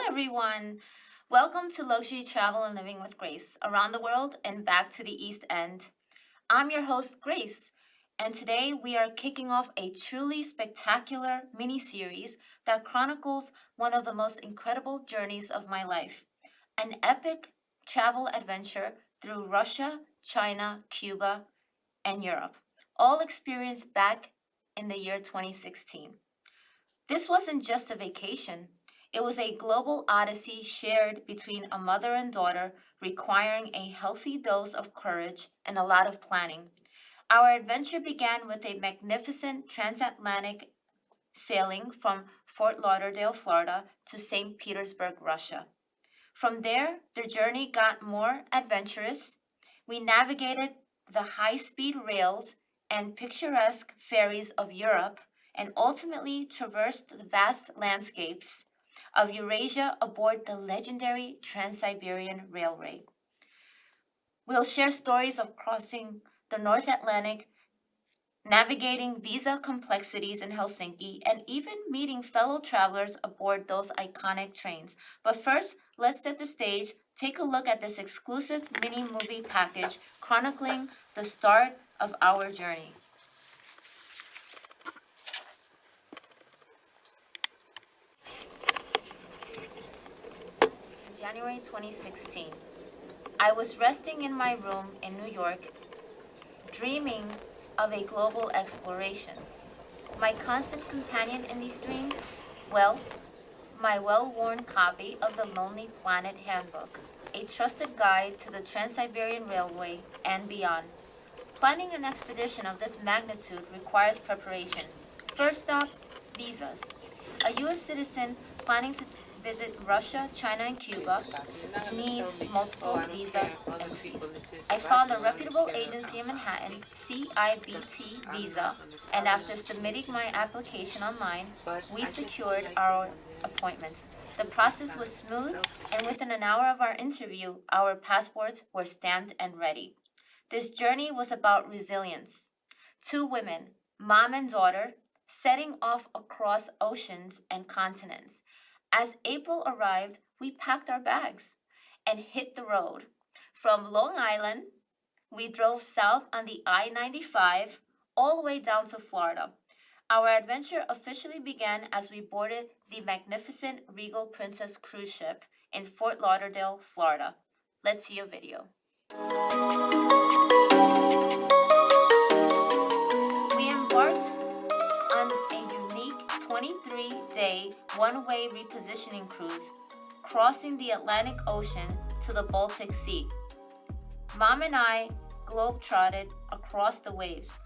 everyone. Welcome to Luxury Travel and Living with Grace, around the world and back to the East End. I'm your host, Grace, and today we are kicking off a truly spectacular mini series that chronicles one of the most incredible journeys of my life, an epic travel adventure through Russia, China, Cuba, and Europe, all experienced back in the year 2016. This wasn't just a vacation. It was a global odyssey shared between a mother and daughter, requiring a healthy dose of courage and a lot of planning. Our adventure began with a magnificent transatlantic sailing from Fort Lauderdale, Florida to St. Petersburg, Russia. From there, the journey got more adventurous. We navigated the high speed rails and picturesque ferries of Europe and ultimately traversed the vast landscapes of Eurasia aboard the legendary TransSiberian Railway. We'll share stories of crossing the North Atlantic, navigating visa complexities in Helsinki, and even meeting fellow travelers aboard those iconic trains. But first, let's set the stage, take a look at this exclusive mini movie package chronicling the start of our journey. January 2016. I was resting in my room in New York, dreaming of a global exploration. My constant companion in these dreams? Well, my well-worn copy of the Lonely Planet Handbook, a trusted guide to the Trans-Siberian Railway and beyond. Planning an expedition of this magnitude requires preparation. First stop, visas. A U.S. citizen planning to visit Russia, China, and Cuba needs multiple visa entries. I found a reputable agency in Manhattan, CIBT Visa, and after submitting my application online, we secured our appointments. The process was smooth, and within an hour of our interview, our passports were stamped and ready. This journey was about resilience. Two women, mom and daughter, setting off across oceans and continents. As April arrived, we packed our bags and hit the road. From Long Island, we drove south on the I 95 all the way down to Florida. Our adventure officially began as we boarded the magnificent Regal Princess cruise ship in Fort Lauderdale, Florida. Let's see a video. We embarked on a unique 23-day one-way repositioning cruise, crossing the Atlantic Ocean to the Baltic Sea. Mom and I globe-trotted across the waves.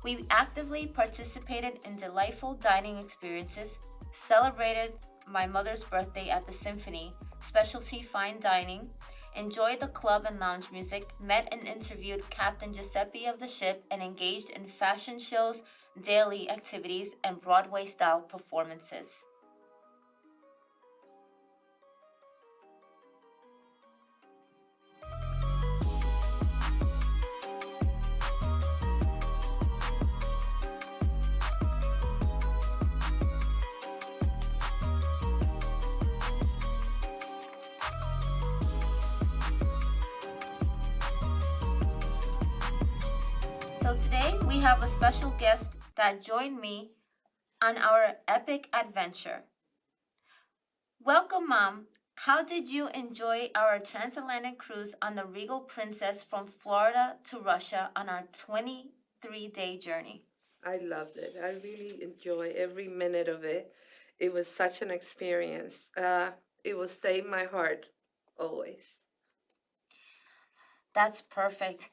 We actively participated in delightful dining experiences, celebrated my mother's birthday at the Symphony, specialty fine dining, enjoyed the club and lounge music, met and interviewed Captain Giuseppe of the ship, and engaged in fashion shows, daily activities, and Broadway-style performances. So today we have a special guest that joined me on our epic adventure. Welcome, Mom. How did you enjoy our transatlantic cruise on the Regal Princess from Florida to Russia on our 23-day journey? I loved it. I really enjoy every minute of it. It was such an experience. It will stay in my heart always. That's perfect.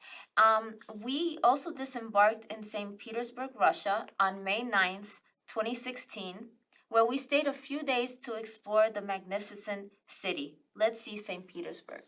We also disembarked in St. Petersburg, Russia on May 9th, 2016, where we stayed a few days to explore the magnificent city. Let's see St. Petersburg.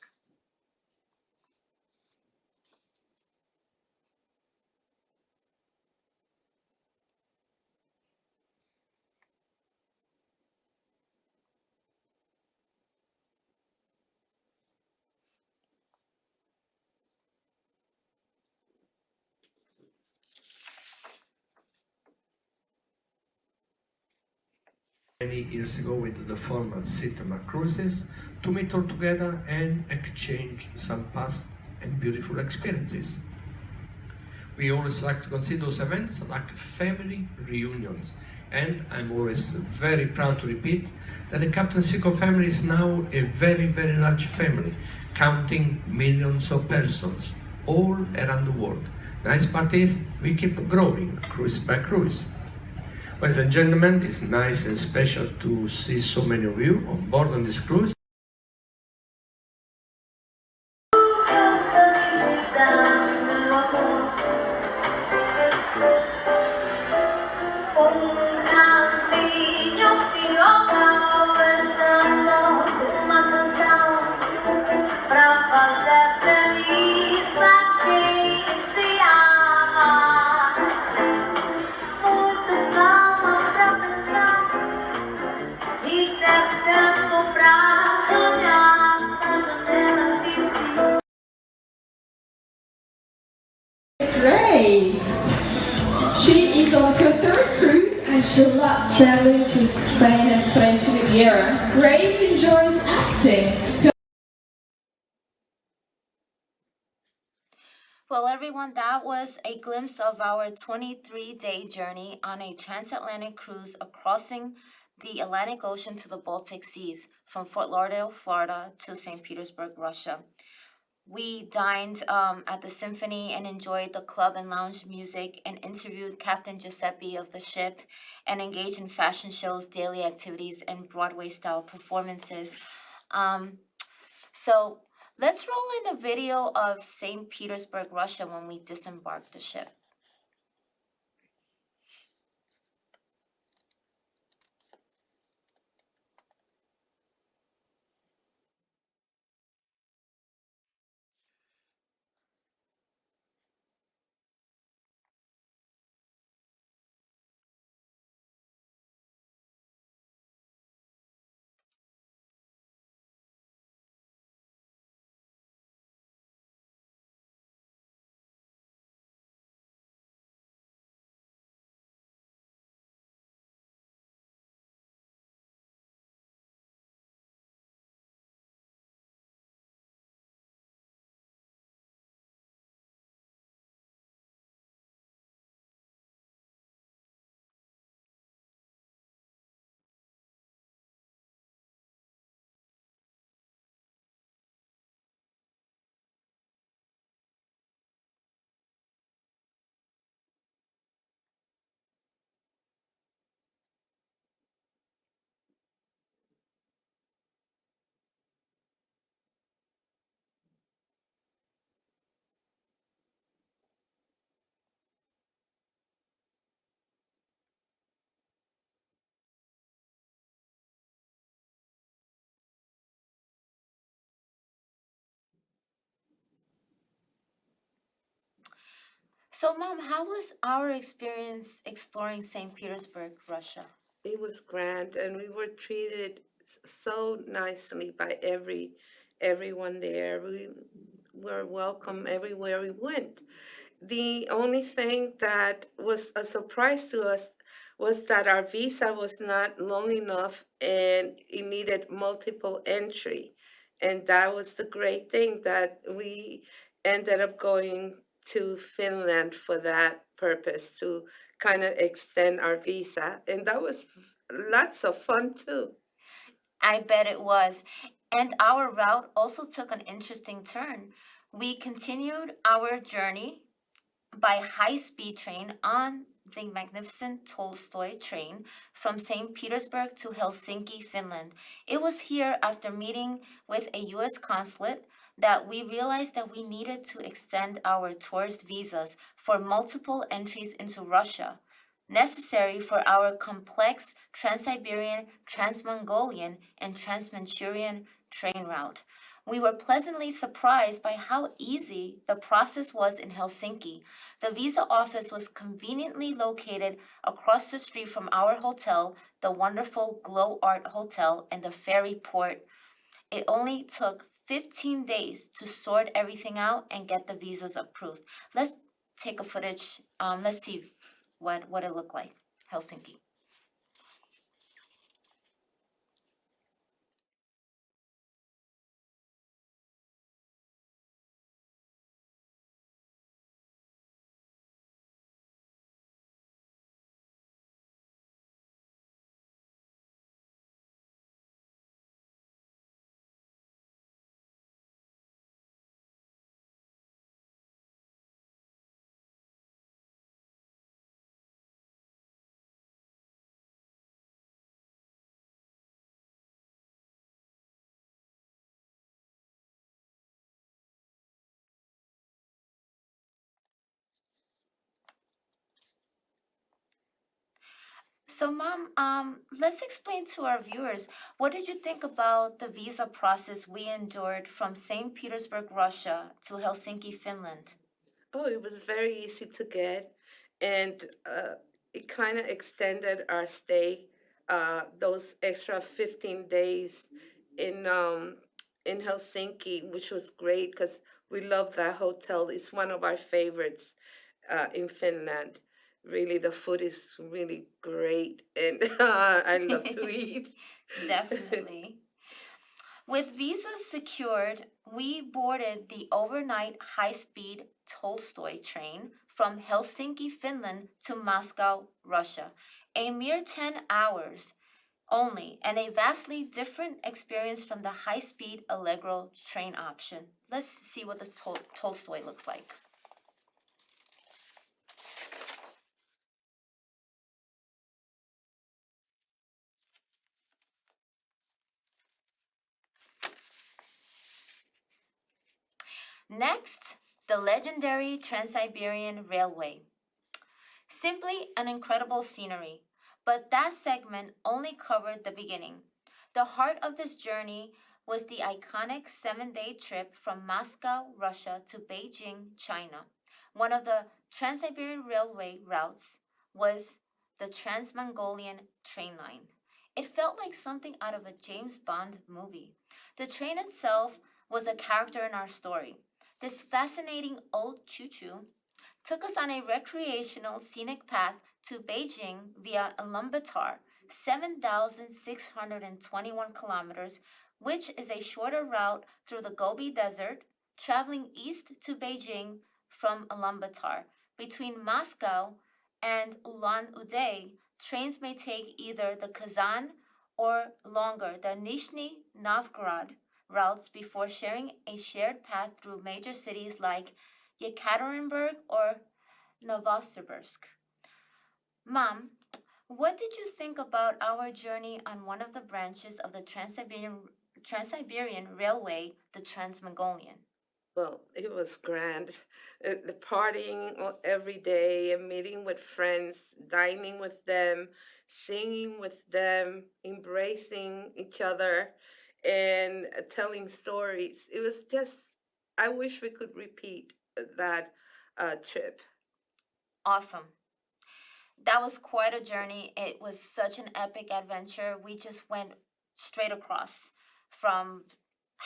Many years ago with the former Sitma cruises to meet all together and exchange some past and beautiful experiences. We always like to consider those events like family reunions. And I'm always very proud to repeat that the Captain Seiko family is now a very, very large family, counting millions of persons all around the world. Nice part is we keep growing cruise by cruise. Ladies and gentlemen, it's nice and special to see so many of you on board on this cruise. Pra fazer feliz a quem se ama. Muita calma pra pensar e ter tempo pra sonhar na janela vizinha. Grace. She is on her third cruise and she loves traveling to Spain and French Riviera. Grace enjoys acting. Well, everyone, that was a glimpse of our 23-day journey on a transatlantic cruise crossing the Atlantic Ocean to the Baltic Seas from Fort Lauderdale, Florida to St. Petersburg, Russia. We dined at the Symphony and enjoyed the club and lounge music and interviewed Captain Giuseppe of the ship and engaged in fashion shows, daily activities, and Broadway-style performances. Um, so let's roll in a video of St. Petersburg, Russia when we disembarked the ship. So, Mom, how was our experience exploring St. Petersburg, Russia? It was grand, and we were treated so nicely by everyone there. We were welcome everywhere we went. The only thing that was a surprise to us was that our visa was not long enough and it needed multiple entry. And that was the great thing that we ended up going to Finland for that purpose to kind of extend our visa. And that was lots of fun too. I bet it was. And our route also took an interesting turn. We continued our journey by high-speed train on the magnificent Tolstoy train from St. Petersburg to Helsinki, Finland. It was here, after meeting with a U.S. consulate, that we realized that we needed to extend our tourist visas for multiple entries into Russia, necessary for our complex Trans-Siberian, Trans-Mongolian, and Trans-Manchurian train route. We were pleasantly surprised by how easy the process was in Helsinki. The visa office was conveniently located across the street from our hotel, the wonderful Glow Art Hotel, and the ferry port. It only took 15 days to sort everything out and get the visas approved. Let's take a footage. Let's see what it looked like, Helsinki. So, Mom, let's explain to our viewers what did you think about the visa process we endured from St. Petersburg, Russia to Helsinki, Finland? Oh, it was very easy to get, and it kind of extended our stay, those extra 15 days in um, in Helsinki, which was great because we love that hotel. It's one of our favorites in Finland. Really, the food is really great, and I love to eat. Definitely. With visas secured, we boarded the overnight high speed Tolstoy train from Helsinki, Finland to Moscow, Russia. A mere 10 hours only, and a vastly different experience from the high speed Allegro train option. Let's see what the Tolstoy looks like. Next, the legendary TransSiberian Railway. Simply an incredible scenery, but that segment only covered the beginning. The heart of this journey was the iconic 7 day trip from Moscow, Russia to Beijing, China. One of the Trans Siberian Railway routes was the Trans Mongolian train line. It felt like something out of a James Bond movie. The train itself was a character in our story. This fascinating old choo choo took us on a recreational scenic path to Beijing via Ulaanbaatar, 7,621 kilometers, which is a shorter route through the Gobi Desert, traveling east to Beijing from Ulaanbaatar. Between Moscow and Ulan-Ude, trains may take either the Kazan or longer, the Nizhny Novgorod routes before sharing a shared path through major cities like Yekaterinburg or Novosibirsk. Mom, what did you think about our journey on one of the branches of the Trans-Siberian Railway, the Trans-Mongolian? Well, it was grand. The partying every day and meeting with friends, dining with them, singing with them, embracing each other, and telling stories. It was just, I wish we could repeat that trip. Awesome. That was quite a journey. It was such an epic adventure. We just went straight across from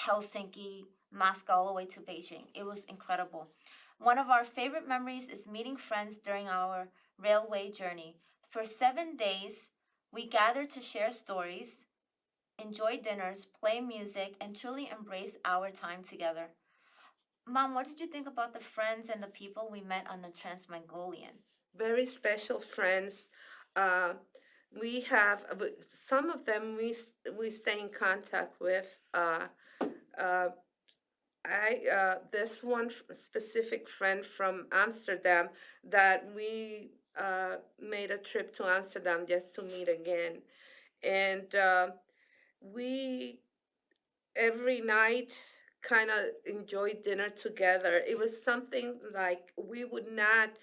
Helsinki, Moscow, all the way to Beijing. It was incredible. One of our favorite memories is meeting friends during our railway journey. For 7 days, we gathered to share stories, enjoy dinners, play music, and truly embrace our time together. Mom, what did you think about the friends and the people we met on the Trans Mongolian? Very special friends. Uh, we have some of them we stay in contact with. Uh, this one specific friend from Amsterdam that we made a trip to Amsterdam just to meet again, and we every night kind of enjoyed dinner together. It was something like we would not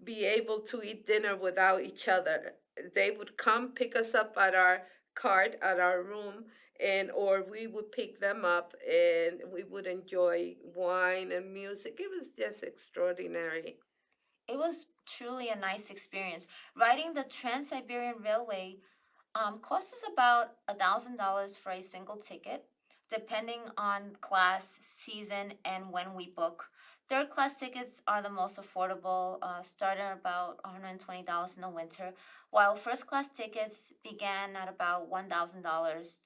be able to eat dinner without each other. They would come pick us up at our cart at our room, and or we would pick them up and we would enjoy wine and music. It was just extraordinary. It was truly a nice experience. Riding the Trans Siberian Railway costs us about $1,000 for a single ticket, depending on class, season, and when we book. Third class tickets are the most affordable, starting at about $120 in the winter, while first class tickets began at about $1,000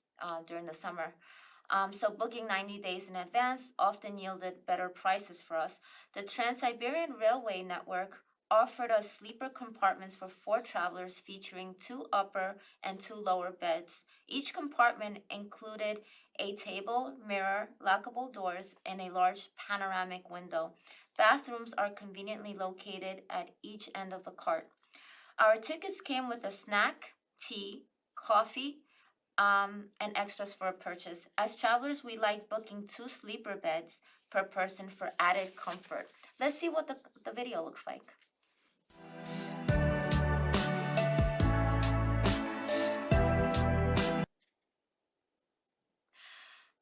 during the summer. So booking 90 days in advance often yielded better prices for us. The Trans Siberian Railway network offered us sleeper compartments for four travelers featuring two upper and two lower beds. Each compartment included a table, mirror, lockable doors, and a large panoramic window. Bathrooms are conveniently located at each end of the cart. Our tickets came with a snack, tea, coffee, and extras for a purchase. As travelers, we like booking two sleeper beds per person for added comfort. Let's see what the video looks like.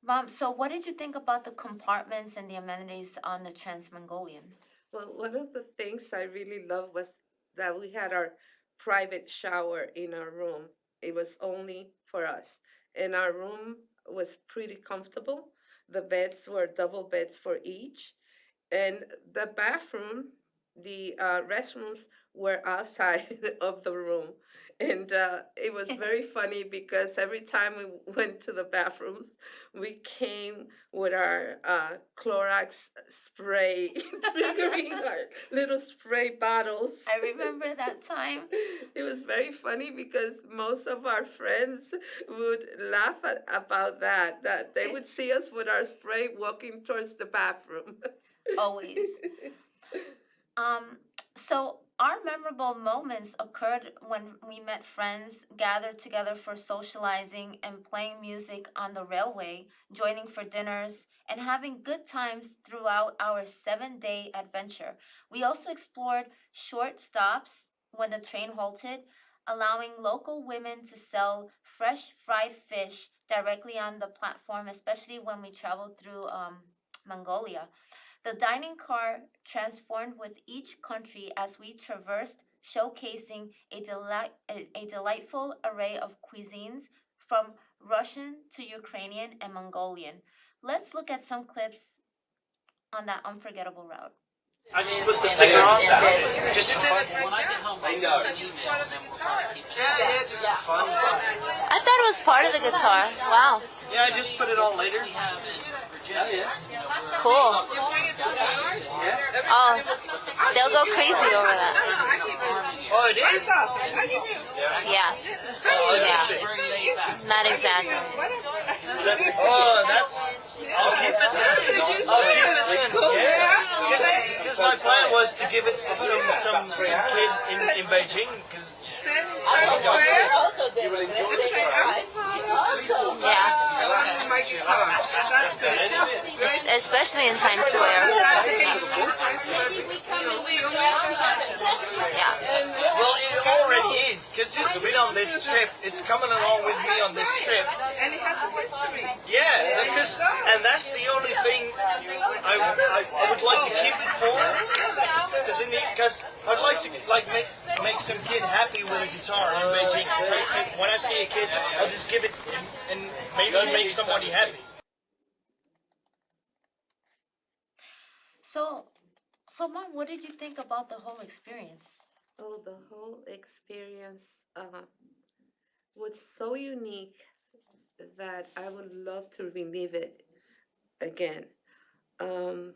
Mom, so what did you think about the compartments and the amenities on the Trans-Mongolian? Well, one of the things I really loved was that we had our private shower in our room. It was only for us. And our room was pretty comfortable. The beds were double beds for each. And the bathroom, the restrooms were outside of the room. And it was very funny because every time we went to the bathrooms, we came with our Clorox spray, triggering our little spray bottles. I remember that time. It was very funny because most of our friends would laugh about that they would see us with our spray walking towards the bathroom. Always. Um, so our memorable moments occurred when we met friends, gathered together for socializing and playing music on the railway, joining for dinners, and having good times throughout our 7 day adventure. We also explored short stops when the train halted, allowing local women to sell fresh fried fish directly on the platform, especially when we traveled through Mongolia. The dining car transformed with each country as we traversed, showcasing a delightful array of cuisines from Russian to Ukrainian and Mongolian. Let's look at some clips on that unforgettable route. I just put the sticker on. Just for fun. Yeah, just for fun. I thought it was part of the guitar. Wow. Yeah, I just put it on later. Oh, yeah. Cool. Yeah. Oh, they'll go crazy over that. Oh, it is? Yeah. Yeah. Not exactly. Oh, that's... I'll keep it then. I'll keep it then. Yeah. Because my plan was to give it to some kid in Beijing. Because you will enjoy it. Yeah. Especially in Times Square. Yeah. Well, it already is, because it's been on this trip. It's coming along with me on this trip. And it has a history. Yeah, and that's the only thing I would like to keep it for. Because I'd like to make some kid happy with a guitar in Beijing. Cause when I see a kid, I'll just give it and maybe make somebody happy. So Mom, what did you think about the whole experience? Oh, the whole experience was so unique that I would love to relive it again. Um,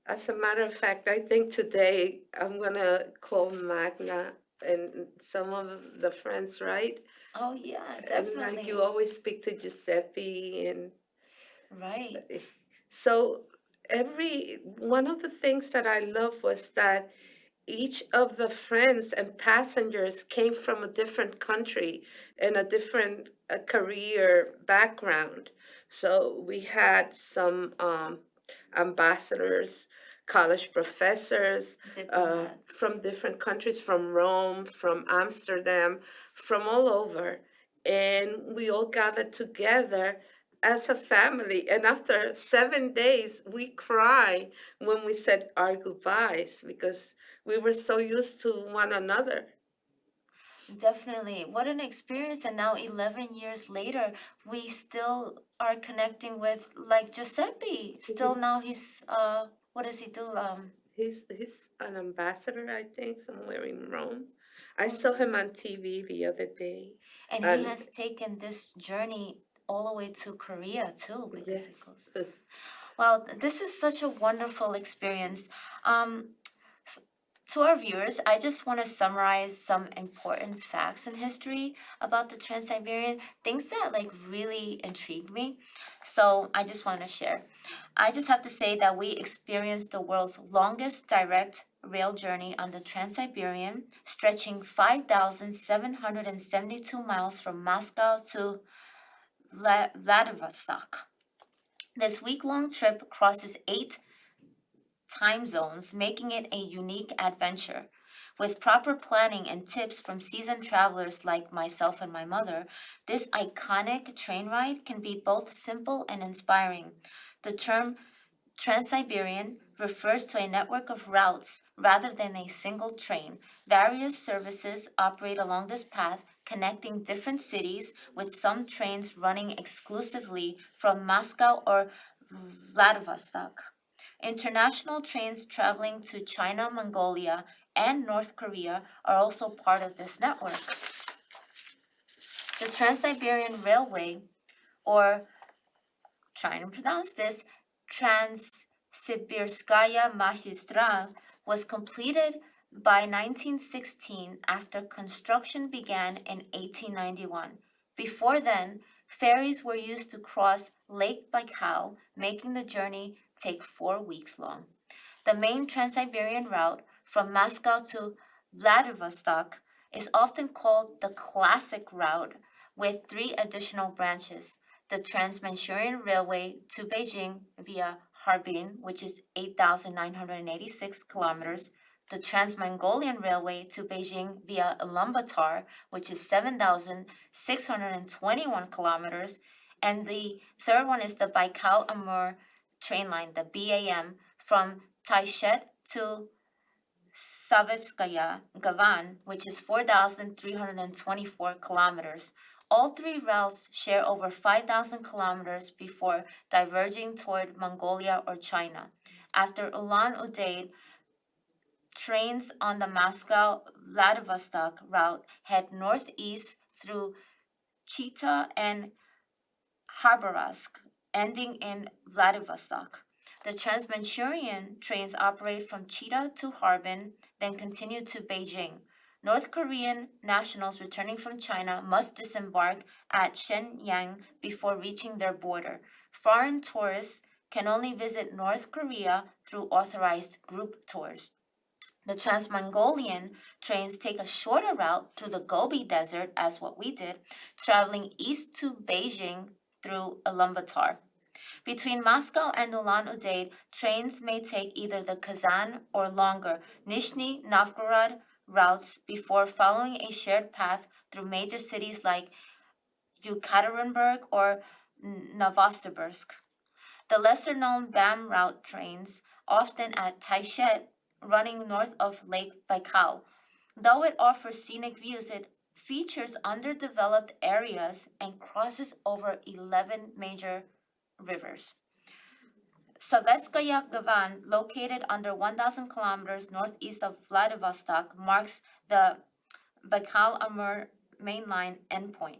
as a matter of fact, I think today I'm gonna call Magna and some of the friends, right? Oh yeah, And like definitely. you always speak to Giuseppe and Right. so every one of the things that I love was that each of the friends and passengers came from a different country and a different career background. So we had some ambassadors, college professors from Diplomats. different countries, from Rome, from Amsterdam, from all over. And we all gathered together as a family. And after 7 days, we cried when we said our goodbyes because we were so used to one another. Definitely. What an experience. And now 11 years later, we still are connecting with like Giuseppe. Still now he's what does he do? He's an ambassador, I think, somewhere in Rome. I saw him on TV the other day. And he And has taken this journey all the way to Korea too, because yes, it goes. Well, this is such a wonderful experience. F- to our viewers, I just want to summarize some important facts in history about the Trans-Siberian, things that like really intrigued me. So I just want to share. I just have to say that we experienced the world's longest direct rail journey on the Trans-Siberian, stretching 5,772 miles from Moscow to Vladivostok. This week-long trip crosses 8 time zones, making it a unique adventure. With proper planning and tips from seasoned travelers like myself and my mother, this iconic train ride can be both simple and inspiring. The term TransSiberian refers to a network of routes rather than a single train. Various services operate along this path, connecting different cities, with some trains running exclusively from Moscow or Vladivostok. International trains traveling to China, Mongolia, and North Korea are also part of this network. The Trans-Siberian Railway, or trying to pronounce this, Transsibirskaya Magistral, was completed by 1916 after construction began in 1891. Before then, ferries were used to cross Lake Baikal, making the journey take 4 weeks long. The main Trans-Siberian route from Moscow to Vladivostok is often called the classic route, with three additional branches: the Trans-Manchurian Railway to Beijing via Harbin, which is 8,986 kilometers, the Trans-Mongolian Railway to Beijing via Ulaanbaatar, which is 7,621 kilometers, and the third one is the Baikal-Amur train line, the BAM, from Taishet to Savetskaya Gavan, which is 4,324 kilometers. All three routes share over 5,000 kilometers before diverging toward Mongolia or China. After Ulan-Ude, trains on the Moscow-Vladivostok route head northeast through Chita and Khabarovsk, ending in Vladivostok. The Trans-Manchurian trains operate from Chita to Harbin, then continue to Beijing. North Korean nationals returning from China must disembark at Shenyang before reaching their border. Foreign tourists can only visit North Korea through authorized group tours. The Trans-Mongolian trains take a shorter route through the Gobi Desert, as what we did, traveling east to Beijing through Ulaanbaatar. Between Moscow and Ulan-Ude, trains may take either the Kazan or longer Nizhny Novgorod routes before following a shared path through major cities like Yekaterinburg or Novosibirsk. The lesser-known BAM route trains, often at Taishet, running north of Lake Baikal. Though it offers scenic views, it features underdeveloped areas and crosses over 11 major rivers. Savetskaya Gavan, located under 1,000 kilometers northeast of Vladivostok, marks the Baikal-Amur mainline endpoint.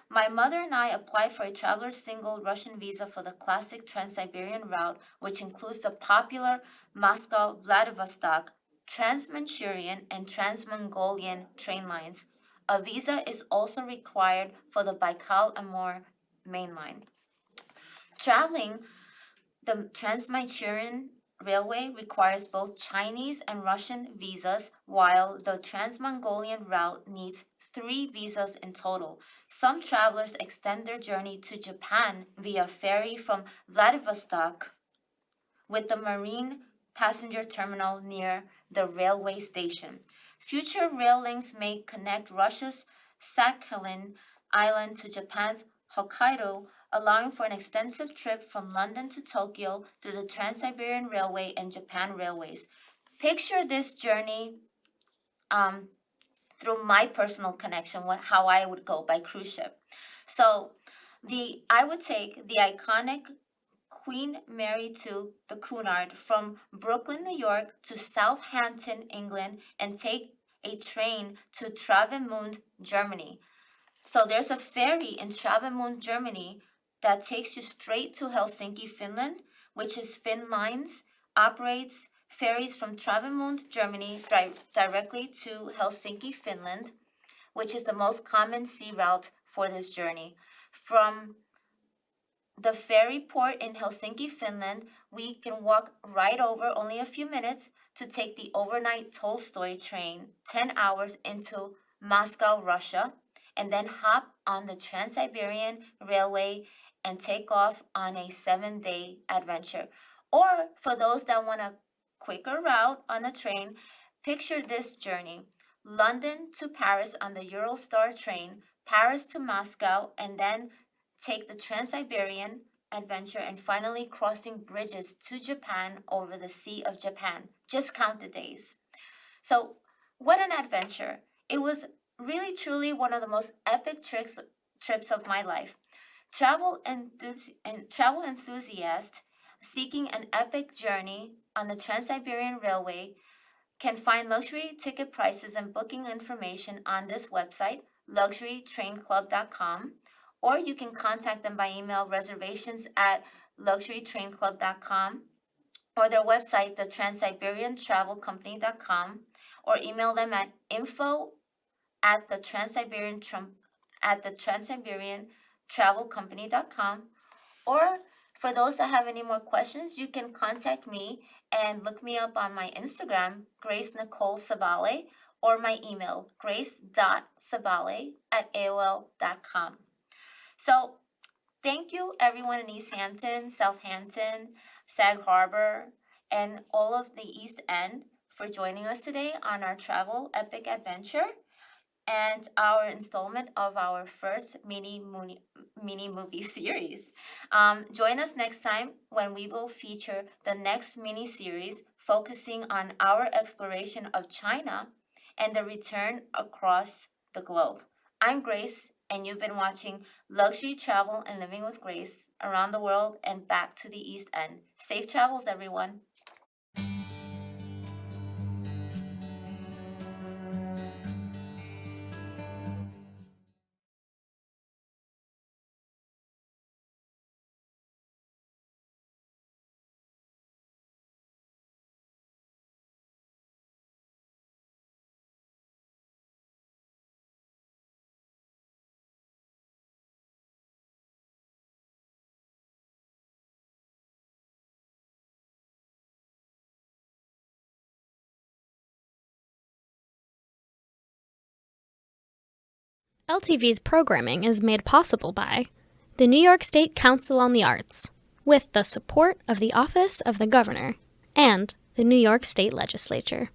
My mother and I applied for a traveler's single Russian visa for the classic Trans-Siberian route, which includes the popular Moscow-Vladivostok, Trans-Manchurian, and Trans-Mongolian train lines. A visa is also required for the Baikal-Amur mainline. Traveling the Trans-Manchurian Railway requires both Chinese and Russian visas, while the Trans-Mongolian route needs three visas in total. Some travelers extend their journey to Japan via ferry from Vladivostok, with the marine passenger terminal near the railway station. Future rail links may connect Russia's Sakhalin Island to Japan's Hokkaido, allowing for an extensive trip from London to Tokyo through the Trans-Siberian Railway and Japan Railways. Picture this journey um, through my personal connection, how I would go by cruise ship. So I would take the iconic Queen Mary II, the Cunard, from Brooklyn, New York to Southampton, England, and take a train to Travemünde, Germany. So there's a ferry in Travemünde, Germany that takes you straight to Helsinki, Finland, which is Finnlines, operates ferries from Travemünde, Germany, directly to Helsinki, Finland, which is the most common sea route for this journey. From the ferry port in Helsinki, Finland, we can walk right over, only a few minutes, to take the overnight Tolstoy train, 10 hours into Moscow, Russia, and then hop on the Trans-Siberian Railway and take off on a 7-day adventure. Or for those that want a quicker route on a train, Picture this journey: London to Paris on the Eurostar train, Paris to Moscow, and then take the TransSiberian adventure and finally crossing bridges to Japan over the Sea of Japan. Just count the days. So, what an adventure! It was really truly one of the most epic trips of my life. Travel enthusiast seeking an epic journey on the Trans-Siberian Railway can find luxury ticket prices and booking information on this website, luxurytrainclub.com, or you can contact them by email reservations at luxurytrainclub.com or their website, the transsiberiantravelcompany.com, or email them at info at the transsiberiantravelcompany.com. Or for those that have any more questions, you can contact me and look me up on my Instagram, Grace Nicole Sabale, or my email, grace.sabale@aol.com. So thank you everyone in East Hampton, Southampton, Sag Harbor, and all of the East End for joining us today on our travel epic adventure and our installment of our first mini movie series. Join us next time when we will feature the next mini series focusing on our exploration of China and the return across the globe. I'm Grace, and you've been watching Luxury Travel and Living with Grace around the world and back to the East End. Safe travels, everyone. LTV's programming is made possible by the New York State Council on the Arts, with the support of the Office of the Governor and the New York State Legislature.